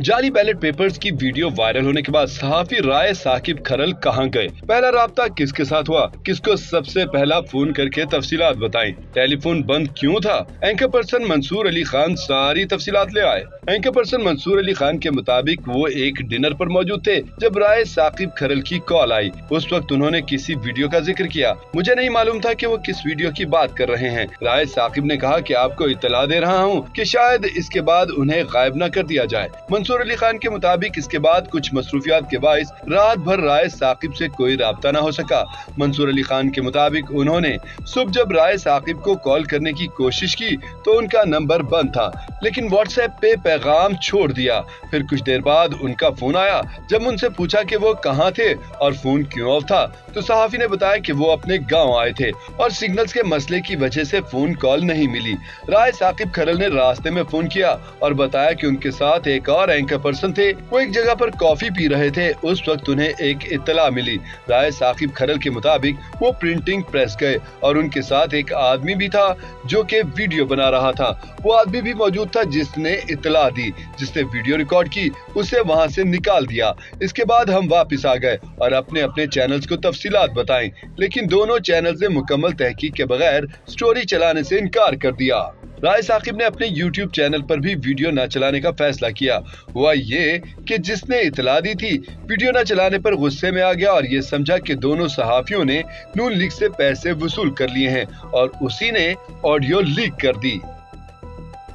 जाली ballot papers की video viral होने के बाद सहाफी राय साकिब खरल कहां गए, पहला राब्ता किसके साथ हुआ, किसको सबसे पहला फोन करके तफसीलात बताएं, टेलीफोन बंद क्यों था। एंकर पर्सन मंसूर अली खान सारी तफसीलात ले आए। एंकर पर्सन मंसूर अली खान के मुताबिक वो एक डिनर पर मौजूद थे जब राय साकिब खरल की कॉल आई। उस वक्त उन्होंने किसी वीडियो का जिक्र किया। मुझे नहीं मालूम था कि वो किस वीडियो की बात कर रहे हैं। राय साकिब ने कहा कि आपको इत्तला दे रहा हूँ कि शायद इसके बाद उन्हें गायब न कर दिया जाए। मंसूर अली खान के मुताबिक इसके बाद कुछ मसरूफियात के बाइस रात भर राय साकिब से कोई राब्ता न हो सका। मंसूर अली खान के मुताबिक उन्होंने सुबह जब राय साकिब को कॉल करने की कोशिश की तो उनका नंबर बंद था, लेकिन व्हाट्सएप पे पैगाम छोड़ दिया। फिर कुछ देर बाद उनका फोन आया। जब उनसे पूछा कि वो कहाँ थे और फोन क्यों ऑफ था, तो सहाफी ने बताया कि वो अपने गांव आए थे और सिग्नल्स के मसले की वजह से फोन कॉल नहीं मिली। राय साकिब खरल ने रास्ते में फोन किया और बताया कि उनके साथ एक और एंकर पर्सन थे। वो एक जगह पर कॉफी पी रहे थे। उस वक्त उन्हें एक इत्तला मिली। राय साकिब खरल के मुताबिक वो प्रिंटिंग प्रेस गए और उनके साथ एक आदमी भी था जो कि वीडियो बना रहा था। वो आदमी भी मौजूद था जिसने इत्तला दी, जिसने वीडियो रिकॉर्ड की, उसे वहां से निकाल दिया। इसके बाद हम वापस आ गए और अपने अपने चैनल्स को तफसीलात बताएं, लेकिन दोनों चैनल्स ने मुकम्मल तहकीक के बगैर स्टोरी चलाने से इनकार कर दिया। राय साकिब ने अपने YouTube चैनल पर भी वीडियो न चलाने का फैसला किया। हुआ ये कि जिसने इत्तला दी थी वीडियो न चलाने पर गुस्से में आ गया और ये समझा कि दोनों सहाफियों ने नून लीग से पैसे वसूल कर लिए हैं और उसी ने ऑडियो लीक कर दी।